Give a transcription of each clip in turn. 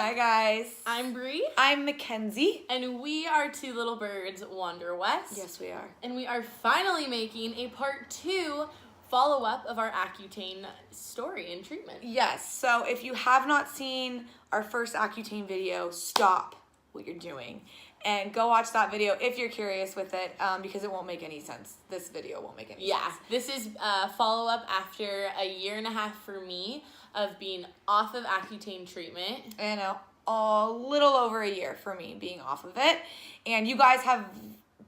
Hi guys. I'm Bree. I'm Mackenzie. And we are Two Little Birds Wander West. Yes, we are. And we are finally making a part 2 follow-up of our Accutane story and treatment. Yes, so if you have not seen our first Accutane video, stop what you're doing and go watch that video if you're curious with it, because it won't make any sense. This video won't make any sense. Yeah, this is a follow-up after a year and a half for me of being off of Accutane treatment. And a little over a year for me being off of it. And you guys have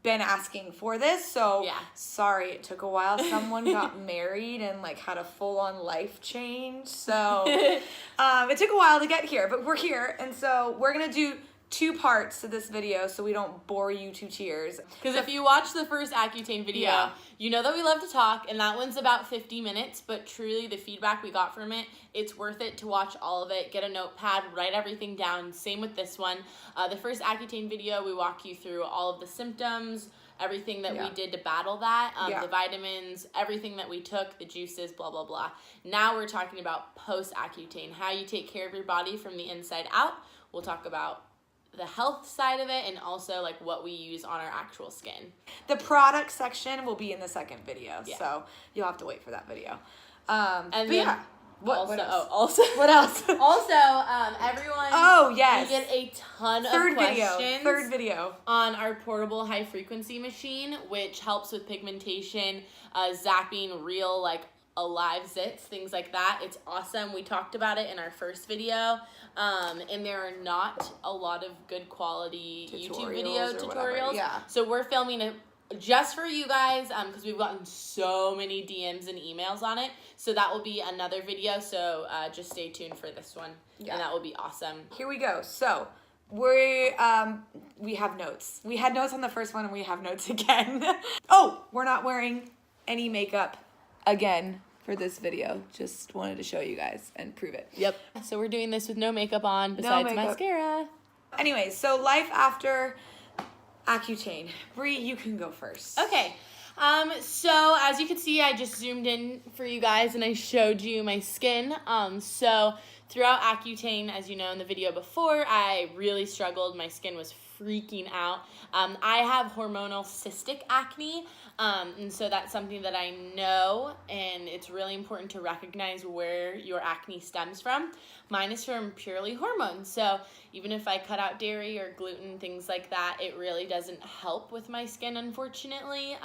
been asking for this, so yeah. Sorry it took a while. Someone got married and like had a full-on life change, so it took a while to get here, but we're here. And so we're gonna do 2 parts to this video so we don't bore you to tears. Because if you watch the first Accutane video, you know that we love to talk, and that one's about 50 minutes, but truly the feedback we got from it, it's worth it to watch all of it, get a notepad, write everything down. Same with this one. The first Accutane video, we walk you through all of the symptoms, everything that we did to battle that, the vitamins, everything that we took, the juices, blah, blah, blah. Now we're talking about post-Accutane, how you take care of your body from the inside out. We'll talk about the health side of it and also like what we use on our actual skin. The product section will be in the second video, so you'll have to wait for that video. And then what else? What else? Also, everyone. Oh yes. We get a ton of questions. Third video on our portable high frequency machine, which helps with pigmentation, zapping real alive zits, things like that. It's awesome. We talked about it in our first video, and there are not a lot of good quality YouTube video tutorials. Yeah. So we're filming it just for you guys, because we've gotten so many DMs and emails on it. So that will be another video. So just stay tuned for this one, and that will be awesome. Here we go. So we have notes. We had notes on the first one, and we have notes again. Oh, we're not wearing any makeup again for this video. Just wanted to show you guys and prove it. Yep. So we're doing this with no makeup on besides mascara. Anyways, so life after Accutane. Bree, you can go first. Okay. So as you can see, I just zoomed in for you guys and I showed you my skin. So throughout Accutane, as you know in the video before, I really struggled. My skin was freaking out. I have hormonal cystic acne, and so that's something that I know, and it's really important to recognize where your acne stems from. Mine is from purely hormones, so even if I cut out dairy or gluten, things like that, it really doesn't help with my skin, unfortunately.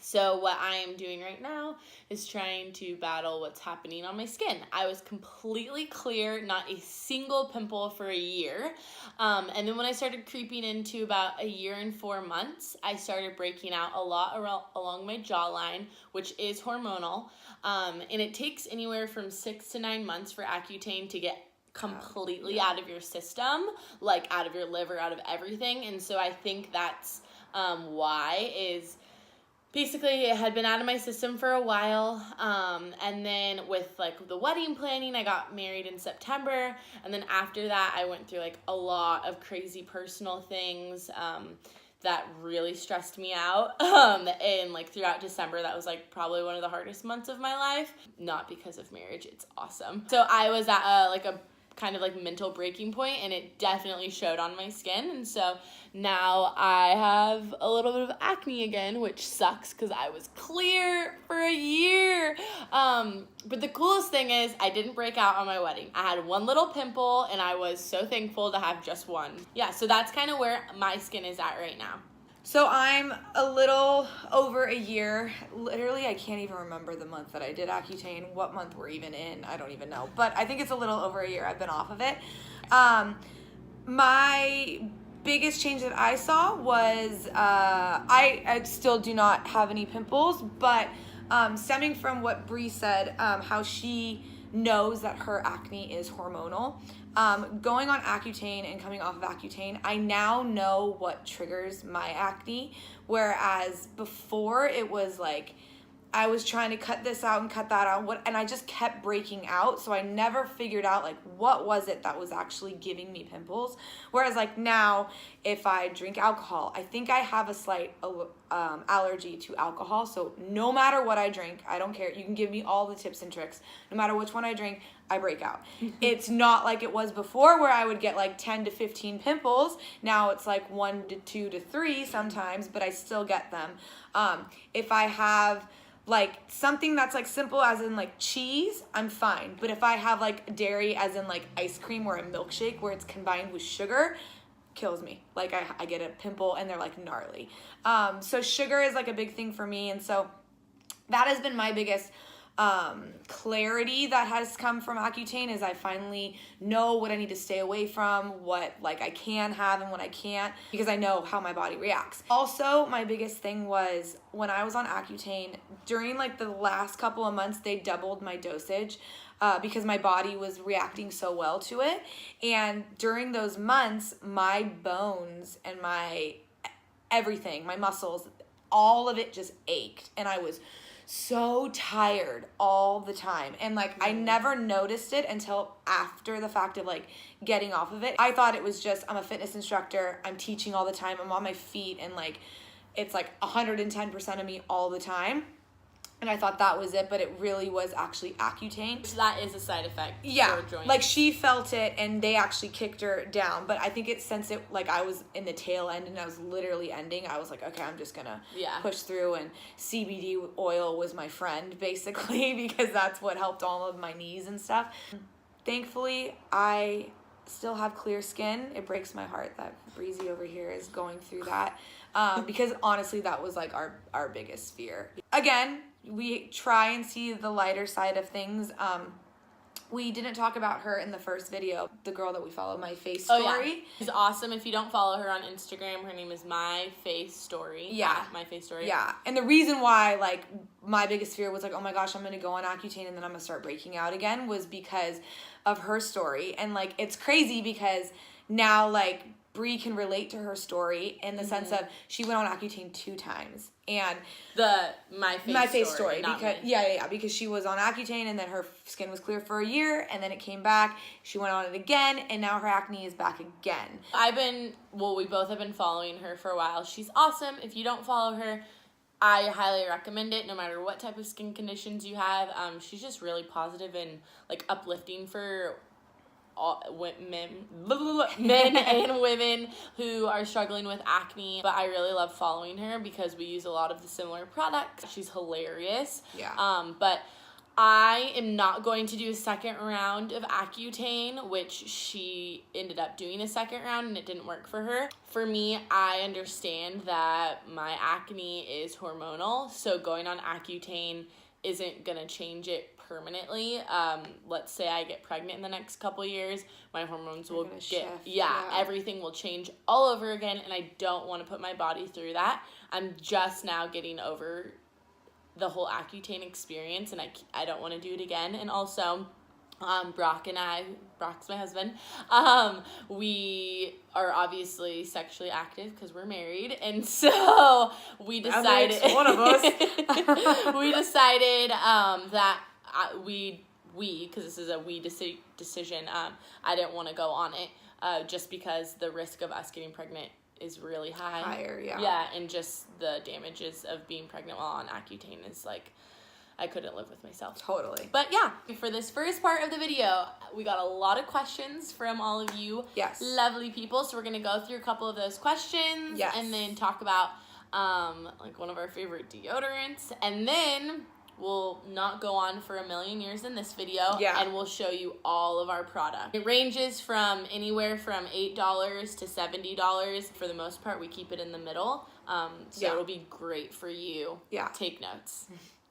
So what I am doing right now is trying to battle what's happening on my skin. I was completely clear, not a single pimple for a year. And then when I started creeping into about a year and 4 months, I started breaking out a lot along my jawline, which is hormonal. And it takes anywhere from 6 to 9 months for Accutane to get completely out of your system, like out of your liver, out of everything. And so I think that's why is... Basically, it had been out of my system for a while, and then with the wedding planning, I got married in September, and then after that, I went through a lot of crazy personal things that really stressed me out, and throughout December, that was probably one of the hardest months of my life. Not because of marriage, it's awesome. So I was at a kind of mental breaking point, and it definitely showed on my skin, and so now I have a little bit of acne again, which sucks because I was clear for a year. But the coolest thing is I didn't break out on my wedding. I had one little pimple, and I was so thankful to have just one. Yeah, so that's kind of where my skin is at right now. So I'm a little over a year. Literally, I can't even remember the month that I did Accutane, what month we're even in. I don't even know. But I think it's a little over a year I've been off of it. My biggest change that I saw was I still do not have any pimples, but stemming from what Bree said, how she knows that her acne is hormonal. Going on Accutane and coming off of Accutane, I now know what triggers my acne, whereas before it was I was trying to cut this out and cut that out, and I just kept breaking out, so I never figured out what was it that was actually giving me pimples. Whereas now, if I drink alcohol, I think I have a slight allergy to alcohol, so no matter what I drink, I don't care. You can give me all the tips and tricks. No matter which one I drink, I break out. It's not like it was before where I would get like 10 to 15 pimples. Now it's like 1 to 2 to 3 sometimes, but I still get them. If I have like something that's like simple as in like cheese, I'm fine. But if I have like dairy as in like ice cream or a milkshake where it's combined with sugar, kills me. Like I get a pimple and they're like gnarly. So sugar is like a big thing for me. And so that has been my biggest clarity that has come from Accutane, is I finally know what I need to stay away from, what like I can have and what I can't, because I know how my body reacts. Also, my biggest thing was when I was on Accutane, during like the last couple of months, they doubled my dosage because my body was reacting so well to it. And during those months, my bones and my everything, my muscles, all of it just ached. And I was so tired all the time. And like I never noticed it until after the fact of like getting off of it. I thought it was just, I'm a fitness instructor, I'm teaching all the time, I'm on my feet, and like it's like 110% of me all the time. And I thought that was it, but it really was actually Accutane. So that is a side effect. Yeah, for joints. like she felt it and they actually kicked her down. But I think it, since it, like I was in the tail end and I was literally ending, I was like, okay, I'm just gonna push through. And CBD oil was my friend basically, because that's what helped all of my knees and stuff. Thankfully, I still have clear skin. It breaks my heart that Breezy over here is going through that, because honestly, that was like our biggest fear. Again, we try and see the lighter side of things. We didn't talk about her in the first video, the girl that we follow, My Face Story. Oh, yeah. She's awesome. If you don't follow her on Instagram, her name is My Face Story. Yeah. My Face Story. Yeah. And the reason why, like, my biggest fear was like, oh my gosh, I'm going to go on Accutane and then I'm going to start breaking out again, was because of her story. And, like, it's crazy because now, like, Bree can relate to her story in the sense of she went on Accutane 2 times. And My Face Story because because she was on Accutane and then her skin was clear for a year and then it came back. She went on it again and now her acne is back again. We both have been following her for a while. She's awesome. If you don't follow her, I highly recommend it, no matter what type of skin conditions you have. She's just really positive and like uplifting for men and women who are struggling with acne. But I really love following her because we use a lot of the similar products. She's hilarious. Yeah. But I am not going to do a second round of Accutane, which she ended up doing a second round and it didn't work for her. For me, I understand that my acne is hormonal, so going on Accutane isn't gonna change it permanently. Let's say I get pregnant in the next couple years, my hormones will shift. Everything will change all over again, and I don't want to put my body through that. I'm just now getting over the whole Accutane experience, and I don't want to do it again. And also, Brock's my husband, we are obviously sexually active because we're married, and so we decided one of us we decided that because this is a decision, I didn't want to go on it just because the risk of us getting pregnant is really higher. Yeah, and just the damages of being pregnant while on Accutane is like, I couldn't live with myself. Totally. But yeah, for this first part of the video, we got a lot of questions from all of you lovely people. So we're going to go through a couple of those questions and then talk about like one of our favorite deodorants. And then we'll not go on for a million years in this video, and we'll show you all of our product. It ranges from anywhere from $8 to $70. For the most part, we keep it in the middle. So it'll be great for you. Take notes.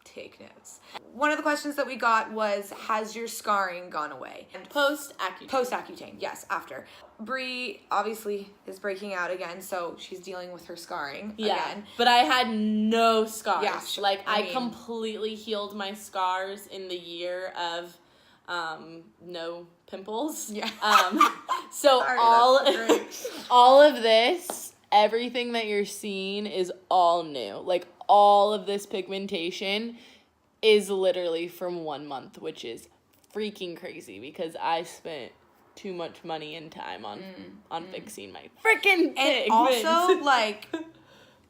Take notes. One of the questions that we got was, has your scarring gone away? And post-Accutane. Post-Accutane, yes, after. Bree obviously is breaking out again, so she's dealing with her scarring again. But I had no scars. Yeah, I completely healed my scars in the year of no pimples. Yeah. So Sorry, all of this, everything that you're seeing is all new. Like, all of this pigmentation is literally from 1 month, which is freaking crazy because I spent too much money and time on fixing my freaking pigments. And also, like,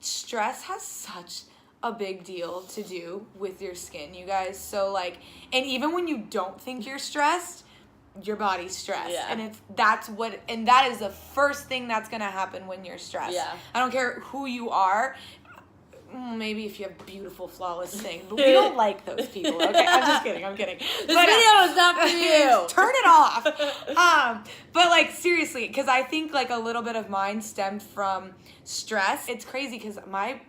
stress has such a big deal to do with your skin, you guys. So like, and even when you don't think you're stressed, your body's stressed. Yeah. And that is the first thing that's gonna happen when you're stressed. Yeah. I don't care who you are. Maybe if you have beautiful, flawless skin, but we don't like those people. Okay, I'm kidding. This video is not for you. Turn it off. But like seriously, because I think like a little bit of mine stemmed from stress. It's crazy because my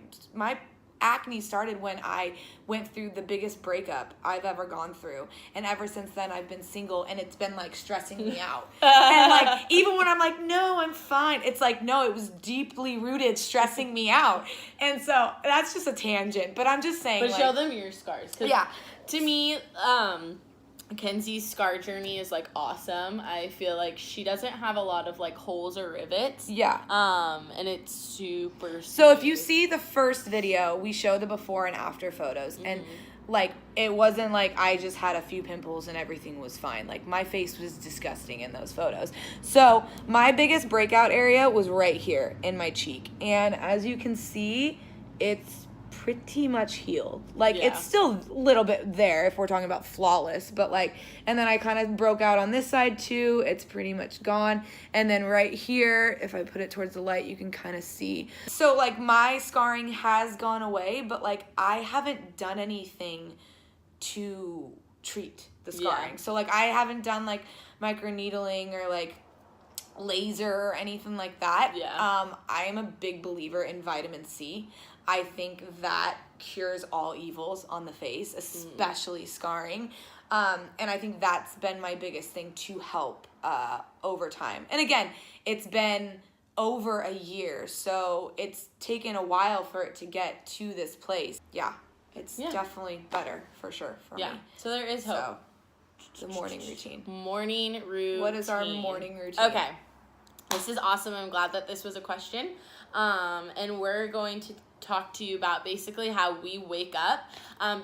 acne started when I went through the biggest breakup I've ever gone through, and ever since then I've been single, and it's been like stressing me out. And like even when I'm like, no, I'm fine, it's like, no, it was deeply rooted stressing me out. And so that's just a tangent, but I'm just saying, But like, show them your scars. yeah, To me, Kenzie's scar journey is like awesome. I feel like she doesn't have a lot of like holes or rivets. yeah. And it's super So if smooth. you see the first video, we show the before and after photos, and like it wasn't like I just had a few pimples and everything was fine. Like my face was disgusting in those photos. So my biggest breakout area was right here in my cheek, and as you can see, it's pretty much healed. Like Yeah. it's still a little bit there if we're talking about flawless, but like, and then I kind of broke out on this side too. It's pretty much gone. And then right here, if I put it towards the light, you can kind of see. So like my scarring has gone away, but like I haven't done anything to treat the scarring. Yeah. So like I haven't done like microneedling or like laser or anything like that. Yeah. I am a big believer in vitamin C. I think that cures all evils on the face, especially scarring. And I think that's been my biggest thing to help over time. And again, it's been over a year, so it's taken a while for it to get to this place. Yeah, it's definitely better for sure for me. So there is hope. So, the morning routine. Morning routine. What is our morning routine? Okay. This is awesome. I'm glad that this was a question. And we're going to talk to you about basically how we wake up,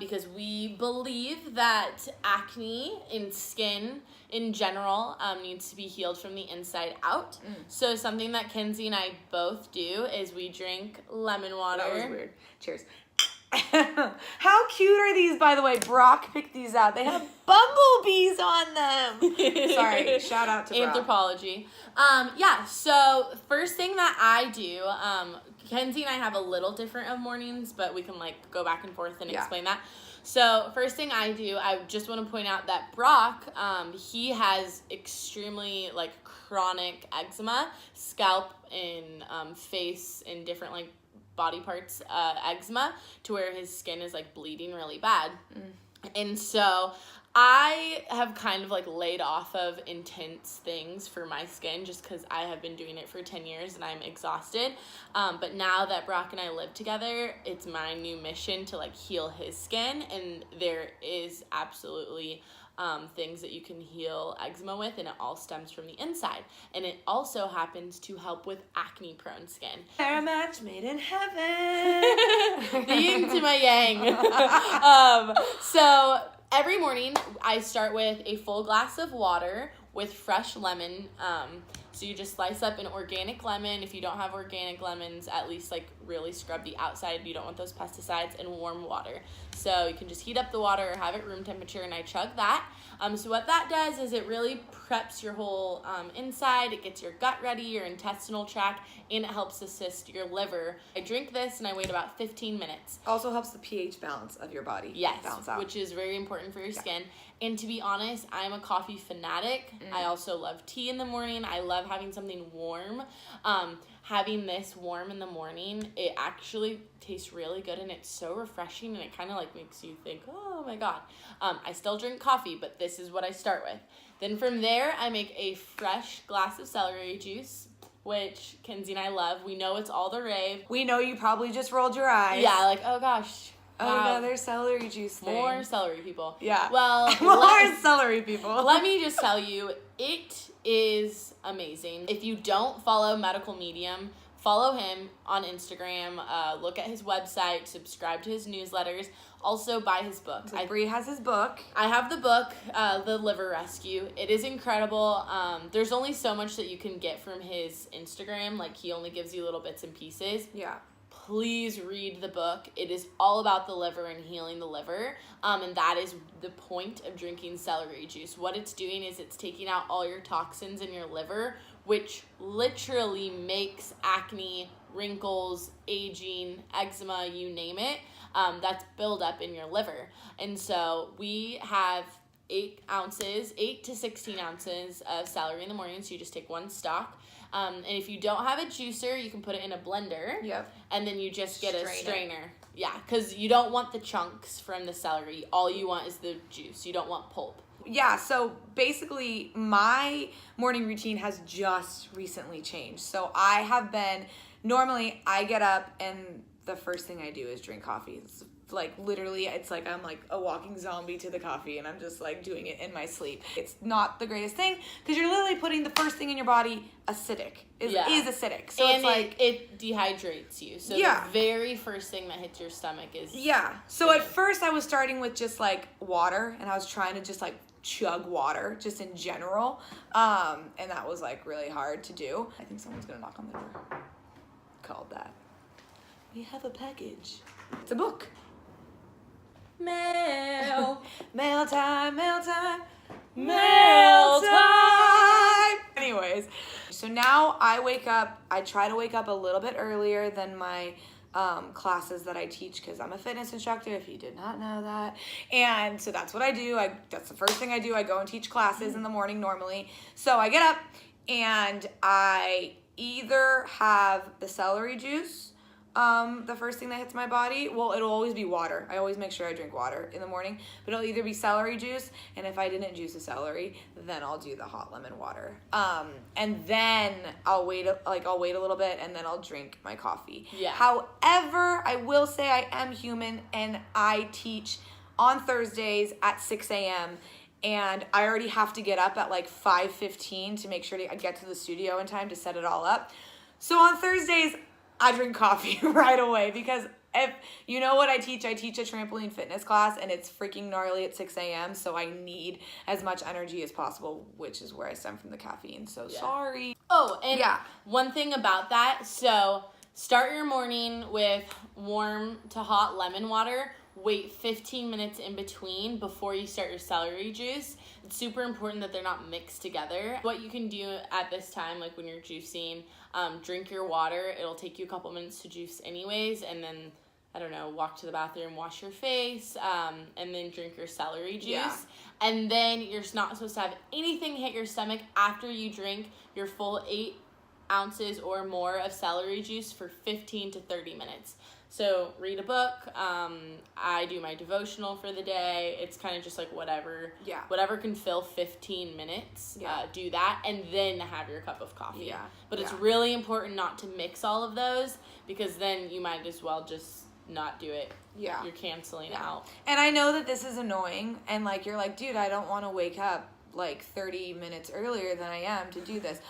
because we believe that acne in skin in general needs to be healed from the inside out. So something that Kenzie and I both do is we drink lemon water. That was weird. Cheers. How cute are these, by the way? Brock picked these out. They have bumblebees on them. Sorry, shout out to Brock. Anthropology. So first thing that I do, Kenzie and I have a little different of mornings, but we can like go back and forth and explain that. So first thing I do, I just want to point out that Brock, he has extremely like chronic eczema, scalp and face and different like body parts eczema, to where his skin is like bleeding really bad. And so I have kind of like laid off of intense things for my skin just because I have been doing it for 10 years and I'm exhausted. But now that Brock and I live together, it's my new mission to like heal his skin, and there is absolutely things that you can heal eczema with, and it all stems from the inside. And it also happens to help with acne prone skin. They're a match made in heaven. The yin to my yang. So every morning I start with a full glass of water with fresh lemon. So you just slice up an organic lemon. If you don't have organic lemons, at least like really scrub the outside. You don't want those pesticides, and warm water. So you can just heat up the water or have it room temperature, and I chug that. So what that does is it really preps your whole inside. It gets your gut ready, your intestinal tract, and it helps assist your liver. I drink this and I wait about 15 minutes. Also helps the pH balance of your body. Yes, balance out. which is very important for your skin. And to be honest, I'm a coffee fanatic. I also love tea in the morning. I love having something warm. Having this warm in the morning, it actually tastes really good, and it's so refreshing, and it kind of like makes you think, oh my God. I still drink coffee, but this is what I start with. Then from there, I make a fresh glass of celery juice, which Kenzie and I love. We know it's all the rave. We know you probably just rolled your eyes. Yeah, like, oh gosh. Wow. Another celery juice thing. More celery people. Yeah. Well, more celery people. Let me just tell you, it is amazing. If you don't follow Medical Medium, follow him on Instagram, look at his website, subscribe to his newsletters, also buy his books. Bree has his book. I have the book, The Liver Rescue. It is incredible. There's only so much that you can get from his Instagram. Like, he only gives you little bits and pieces. Yeah. please read the book. It is all about the liver and healing the liver. And that is the point of drinking celery juice. What it's doing is it's taking out all your toxins in your liver, which literally makes acne, wrinkles, aging, eczema, you name it, that's built up in your liver. And so we have 8 to 16 ounces of celery in the morning, so you just take 1 stalk. And if you don't have a juicer, you can put it in a blender. Yep. And then you just get a strainer. It. Yeah, because you don't want the chunks from the celery. All you want is the juice. You don't want pulp. Yeah, so basically my morning routine has just recently changed. So I have been, normally I get up and the first thing I do is drink coffee. It's like literally, it's like I'm like a walking zombie to the coffee and I'm just like doing it in my sleep. It's not the greatest thing because you're literally putting the first thing in your body acidic. Is acidic. So and it's like it dehydrates you. So the very first thing that hits your stomach is So at first I was starting with just like water and I was trying to just like chug water just in general. And that was like really hard to do. I think someone's gonna knock on the door. Called that. We have a package. It's a book. Mail. Mail time, mail time, Mail time. Anyways, so now I try to wake up a little bit earlier than my classes that I teach because I'm a fitness instructor, if you did not know that. And so that's what I do. That's the first thing I do. I go and teach classes in the morning normally. So I get up and I either have the celery juice, the first thing that hits my body. Well, it'll always be water. I always make sure I drink water in the morning, but it'll either be celery juice, and if I didn't juice the celery, then I'll do the hot lemon water. And then I'll wait a little bit, and then I'll drink my coffee. Yeah. However, I will say I am human, and I teach on Thursdays at 6 a.m., and I already have to get up at like 5:15 to make sure to get to the studio in time to set it all up. So on Thursdays, I drink coffee right away because if you know what I teach a trampoline fitness class and it's freaking gnarly at 6 a.m. So I need as much energy as possible, which is where I stem from the caffeine. So sorry. Oh, and one thing about that, so start your morning with warm to hot lemon water. Wait 15 minutes in between before you start your celery juice. It's super important that they're not mixed together. What you can do at this time, like when you're juicing, drink your water. It'll take you a couple minutes to juice anyways, and then, I don't know, walk to the bathroom, wash your face, and then drink your celery juice. Yeah. And then you're not supposed to have anything hit your stomach after you drink your full 8 ounces or more of celery juice for 15 to 30 minutes. So read a book. I do my devotional for the day. It's kind of just like whatever can fill 15 minutes. Do that and then have your cup of coffee. But it's really important not to mix all of those because then you might as well just not do it. You're canceling out. And I know that this is annoying and like you're like, dude, I don't want to wake up like 30 minutes earlier than I am to do this.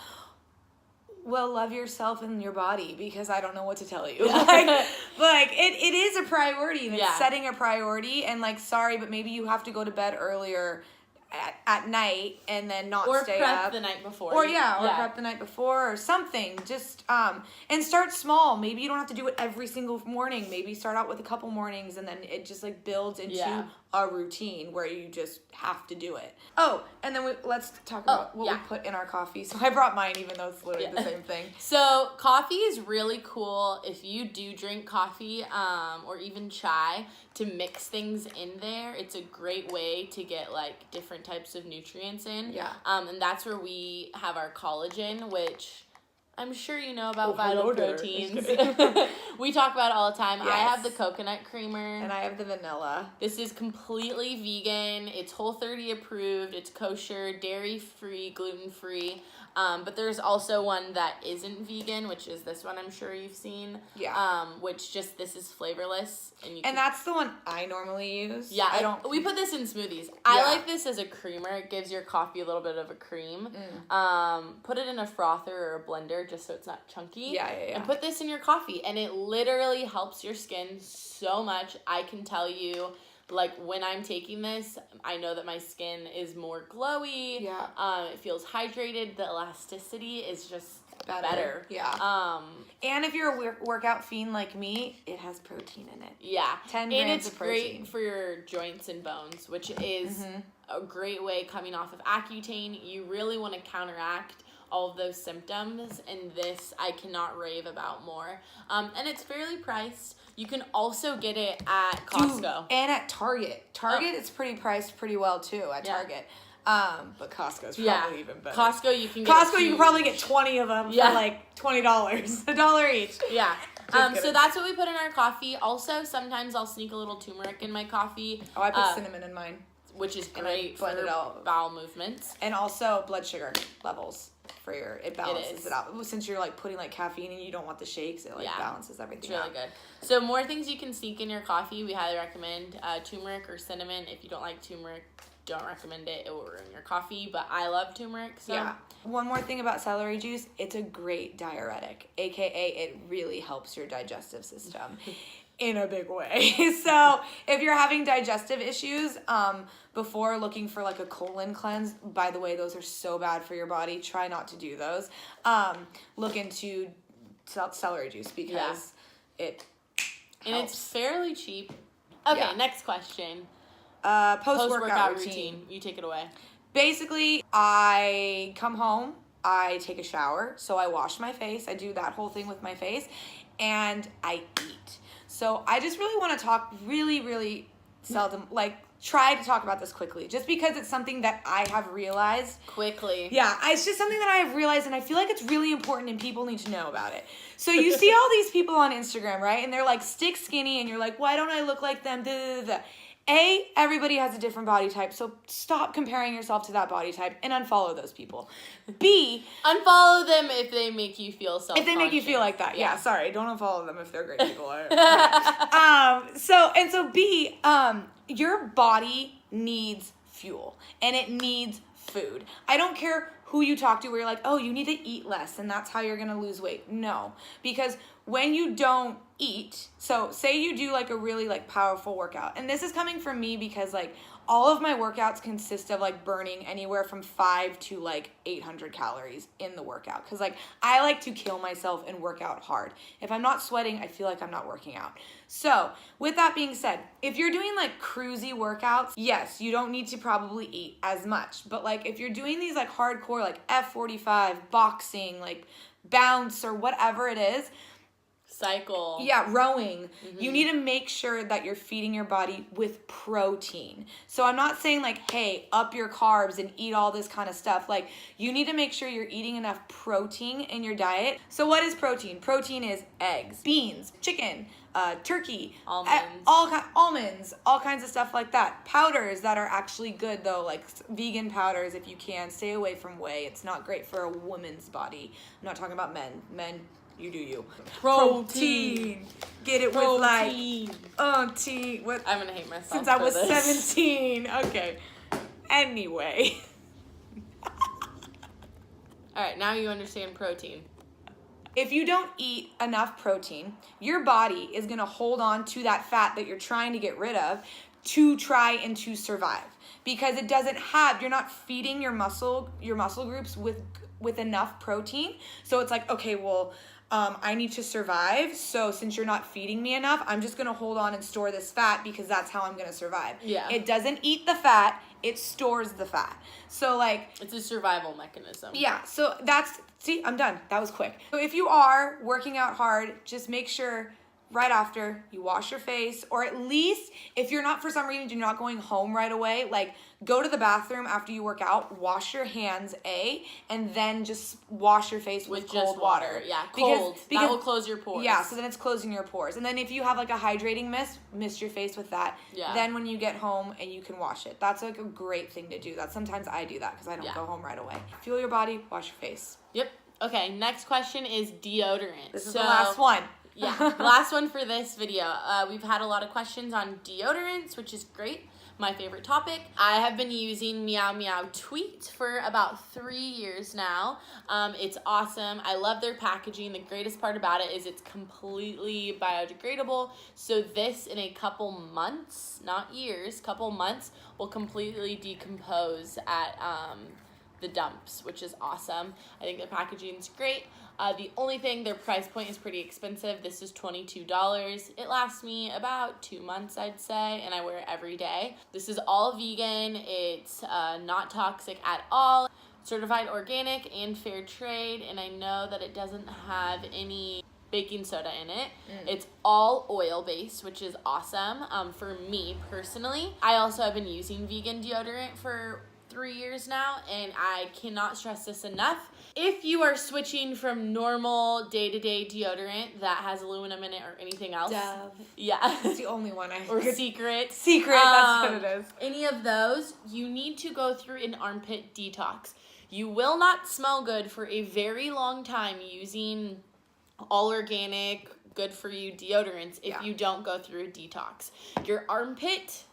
Well, love yourself and your body because I don't know what to tell you. like it is a priority and it's setting a priority and like, sorry, but maybe you have to go to bed earlier at night and then not stay up. Or prep the night before. Or prep the night before or something. Just, and start small. Maybe you don't have to do it every single morning. Maybe start out with a couple mornings and then it just like builds into a routine where you just have to do it. Oh, and then let's talk about what we put in our coffee. So I brought mine even though it's literally the same thing. So coffee is really cool if you do drink coffee or even chai to mix things in there. It's a great way to get like different types of nutrients in. And that's where we have our collagen, which I'm sure you know about Vital Proteins. We talk about it all the time. Yes. I have the coconut creamer. And I have the vanilla. This is completely vegan. It's Whole30 approved. It's kosher, dairy-free, gluten-free. But there's also one that isn't vegan, which is this one I'm sure you've seen. Which this is flavorless. And that's the one I normally use. We put this in smoothies. I like this as a creamer. It gives your coffee a little bit of a cream. Put it in a frother or a blender just so it's not chunky. And put this in your coffee. And it literally helps your skin so much. I can tell you, But like when I'm taking this, I know that my skin is more glowy. Yeah. It feels hydrated. The elasticity is just better. Yeah. And if you're a workout fiend like me, it has protein in it. Yeah. 10 and grams it's of protein. great for your joints and bones, which is a great way coming off of Accutane. You really want to counteract all of those symptoms, and this I cannot rave about more. And it's fairly priced. You can also get it at Costco. Dude, and at Target. Target it's pretty priced pretty well too at Target. But Costco's probably even better. Costco you can probably get 20 of them for like $20. $1 each. Yeah. So that's what we put in our coffee. Also, sometimes I'll sneak a little turmeric in my coffee. Oh, I put cinnamon in mine. Which is great for bowel movements. And also blood sugar levels for it balances it out. Since you're like putting like caffeine and you don't want the shakes, it like balances everything out. It's really good. So more things you can sneak in your coffee. We highly recommend turmeric or cinnamon. If you don't like turmeric, don't recommend it. It will ruin your coffee, but I love turmeric. So. Yeah. One more thing about celery juice, it's a great diuretic, aka it really helps your digestive system in a big way. So if you're having digestive issues, before looking for like a colon cleanse, by the way, those are so bad for your body. Try not to do those. Look into celery juice because it helps. And it's fairly cheap. Okay, next question. Post-workout routine. You take it away. Basically, I come home, I take a shower, so I wash my face, I do that whole thing with my face, and I eat. So I just really want to talk really seldom, like try to talk about this quickly, just because it's something that I have realized. Quickly. Yeah, it's just something that I have realized, and I feel like it's really important and people need to know about it. So you see all these people on Instagram, right? And they're like stick skinny, and you're like, why don't I look like them? Everybody has a different body type, so stop comparing yourself to that body type and unfollow those people. B, unfollow them if they make you feel self-conscious. If they make you feel like that, yeah. Sorry, don't unfollow them if they're great people. So B, your body needs fuel and it needs food. I don't care who you talk to where you're like, oh, you need to eat less and that's how you're gonna lose weight. No, because when you don't eat, so say you do like a really like powerful workout, and this is coming from me because like all of my workouts consist of like burning anywhere from 5 to like 800 calories in the workout, because like I like to kill myself and work out hard. If I'm not sweating, I feel like I'm not working out. So with that being said, if you're doing like cruisy workouts, yes, you don't need to probably eat as much, but like if you're doing these like hardcore like F45 boxing, like bounce or whatever it is, cycle. Yeah, rowing. You need to make sure that you're feeding your body with protein. So I'm not saying like, hey, up your carbs and eat all this kind of stuff. Like you need to make sure you're eating enough protein in your diet. So what is protein? Protein is eggs, beans, chicken, turkey, almonds, all kinds of stuff like that. Powders that are actually good though, like vegan powders if you can. Stay away from whey. It's not great for a woman's body. I'm not talking about men. Men, you do you. Protein. Get it with like what? I'm gonna hate myself since I was 17. Okay. Anyway. All right, now you understand protein. If you don't eat enough protein, your body is gonna hold on to that fat that you're trying to get rid of to try and to survive, because it doesn't have. You're not feeding your muscle groups with enough protein. So it's like, okay, well, I need to survive. So since you're not feeding me enough, I'm just going to hold on and store this fat because that's how I'm going to survive. Yeah. It doesn't eat the fat. It stores the fat. So like. It's a survival mechanism. Yeah. So see, I'm done. That was quick. So if you are working out hard, just make sure right after you wash your face, or at least if you're not, for some reason, you're not going home right away, like go to the bathroom after you work out, wash your hands, and then just wash your face with cold water. Yeah, cold. Because that will close your pores. Yeah, so then it's closing your pores. And then if you have like a hydrating mist your face with that. Yeah. Then when you get home and you can wash it. That's like a great thing to do. Sometimes I do that because I don't go home right away. Fuel your body, wash your face. Yep. Okay, next question is deodorant. This is the last one. Yeah, last one for this video. We've had a lot of questions on deodorants, which is great, my favorite topic. I have been using Meow Meow Tweet for about 3 years now. It's awesome. I love their packaging. The greatest part about it is it's completely biodegradable. So this, in a couple months, not years, couple months, will completely decompose at the dumps, which is awesome. I think the packaging's great. The only thing, their price point is pretty expensive. This is $22. It lasts me about 2 months, I'd say, and I wear it every day. This is all vegan. It's not toxic at all. Certified organic and fair trade, and I know that it doesn't have any baking soda in it. It's all oil-based, which is awesome for me personally. I also have been using vegan deodorant for 3 years now, and I cannot stress this enough. If you are switching from normal day-to-day deodorant that has aluminum in it or anything else, Dove. Yeah, It's the only one I or Secret, that's what it is. any of those, you need to go through an armpit detox. You will not smell good for a very long time using all organic, good for you deodorants if you don't go through a detox. Your armpit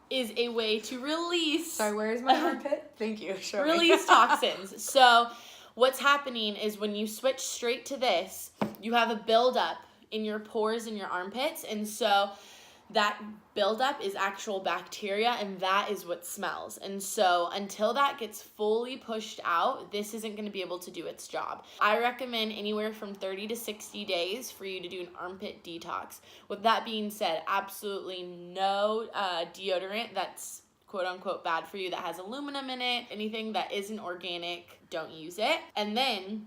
is a way to release. Sorry, where is my armpit? Thank you. Show me. Release toxins. So what's happening is when you switch straight to this, you have a buildup in your pores in your armpits, and so that buildup is actual bacteria, and that is what smells. And so until that gets fully pushed out, this isn't going to be able to do its job. I recommend anywhere from 30 to 60 days for you to do an armpit detox. With that being said, absolutely no deodorant that's quote unquote bad for you that has aluminum in it. Anything that isn't organic, don't use it. And then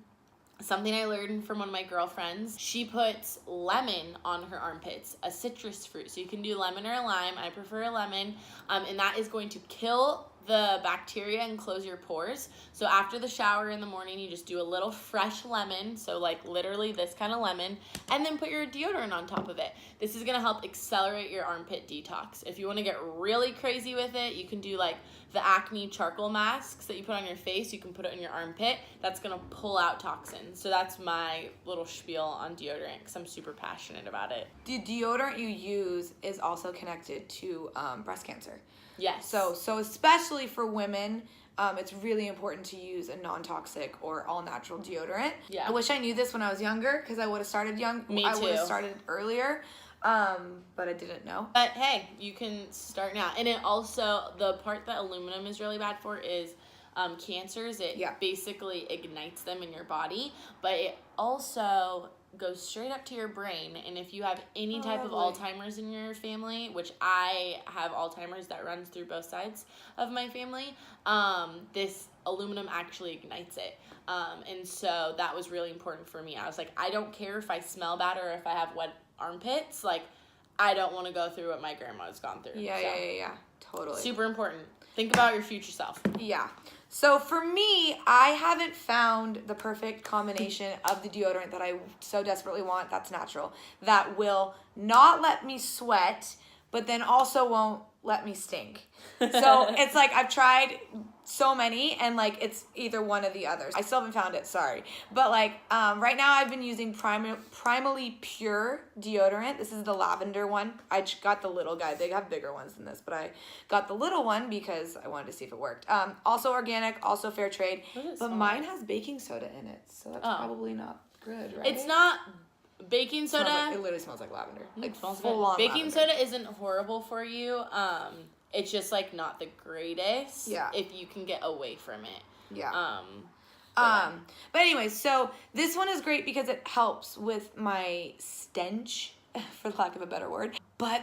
something I learned from one of my girlfriends, she puts lemon on her armpits, a citrus fruit. So you can do lemon or a lime. I prefer a lemon. And that is going to kill the bacteria and close your pores. So after the shower in the morning, you just do a little fresh lemon, so like literally this kind of lemon, and then put your deodorant on top of it. This is gonna help accelerate your armpit detox. If you wanna get really crazy with it, you can do like the Acne charcoal masks that you put on your face. You can put it in your armpit. That's gonna pull out toxins. So that's my little spiel on deodorant because I'm super passionate about it. The deodorant you use is also connected to breast cancer. Yes. So especially for women, it's really important to use a non-toxic or all-natural deodorant. Yeah. I wish I knew this when I was younger because I would have started young. Me I would have too. started earlier, but I didn't know. But hey, you can start now. And it also, the part that aluminum is really bad for is cancers. It basically ignites them in your body, but it also goes straight up to your brain. And if you have any type of Alzheimer's in your family, which I have Alzheimer's that runs through both sides of my family, this aluminum actually ignites it. And so that was really important for me. I was like, I don't care if I smell bad or if I have wet armpits. Like, I don't want to go through what my grandma's gone through. Yeah. Totally. Super important. Think about your future self. Yeah. So for me, I haven't found the perfect combination of the deodorant that I so desperately want that's natural, that will not let me sweat, but then also won't let me stink. So it's like I've tried so many, and like it's either one or the other. I still haven't found it, sorry. But like right now I've been using Primally Pure deodorant. This is the lavender one. I just got the little guy. They have bigger ones than this, but I got the little one because I wanted to see if it worked. Also organic, also fair trade, but mine has baking soda in it, so that's probably not good, right? It's not baking soda. It literally smells like lavender. Like full on baking soda isn't horrible for you. It's just like not the greatest. Yeah. If you can get away from it. Yeah. But anyway, so this one is great because it helps with my stench, for lack of a better word. But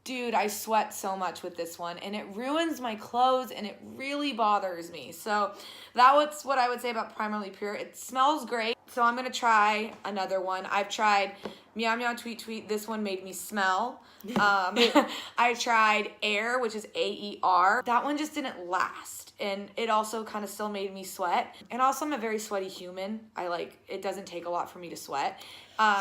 dude, I sweat so much with this one, and it ruins my clothes, and it really bothers me. So that was what I would say about Primally Pure. It smells great. So I'm gonna try another one. I've tried Meow Meow Tweet Tweet. This one made me smell. I tried Air, which is AER. That one just didn't last. And it also kind of still made me sweat. And also I'm a very sweaty human. It doesn't take a lot for me to sweat.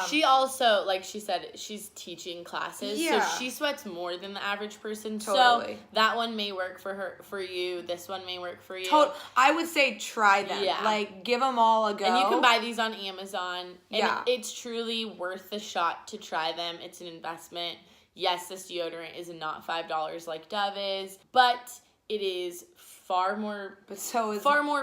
She also, like she said, she's teaching classes. Yeah. So she sweats more than the average person. Totally. So that one may work for you. This one may work for you. I would say try them. Yeah. Like, give them all a go. And you can buy these on Amazon. And yeah. It's truly worth the shot to try them. It's an investment. Yes, this deodorant is not $5 like Dove is, but it is far more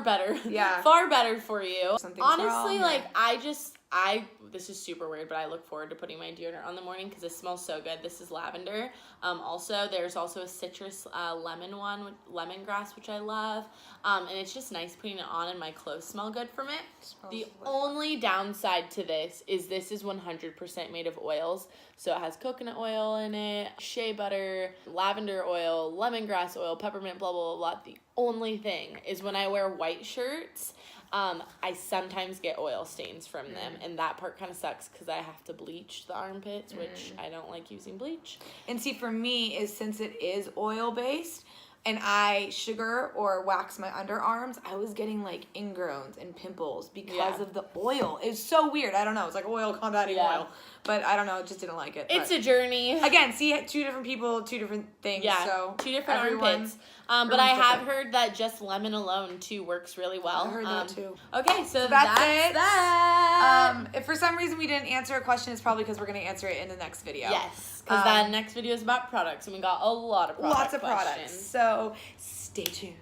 better. Yeah. Far better for you. Something's Honestly, wrong, like, this is super weird, but I look forward to putting my deodorant on the morning because it smells so good. This is lavender. Also, there's also a citrus lemon one with lemongrass, which I love. And it's just nice putting it on, and my clothes smell good from it. The only downside to this is 100% made of oils. So it has coconut oil in it, shea butter, lavender oil, lemongrass oil, peppermint, blah, blah, blah, blah. The only thing is when I wear white shirts, I sometimes get oil stains from them, and that part kind of sucks because I have to bleach the armpits, which I don't like using bleach. And see, for me, is since it is oil-based, and I sugar or wax my underarms, I was getting like ingrowns and pimples because of the oil. It's so weird. I don't know. It's like oil combating oil. But I don't know. I just didn't like it. It's a journey. Again, see, 2 different people, 2 different things. Yeah, so 2 different armpits. But I have heard that just lemon alone, too, works really well. I heard that, too. Okay, so that's it. that. If for some reason we didn't answer a question, it's probably because we're going to answer it in the next video. Yes, because that next video is about products, and we got a lot of Lots of questions. products. So stay tuned.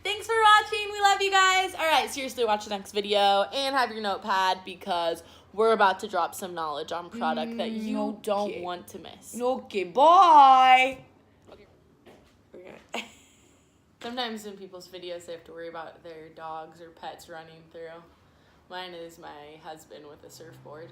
Thanks for watching. We love you guys. All right, seriously, watch the next video and have your notepad because we're about to drop some knowledge on product that you don't want to miss. Okay, bye. Okay. Sometimes in people's videos, they have to worry about their dogs or pets running through. Mine is my husband with a surfboard.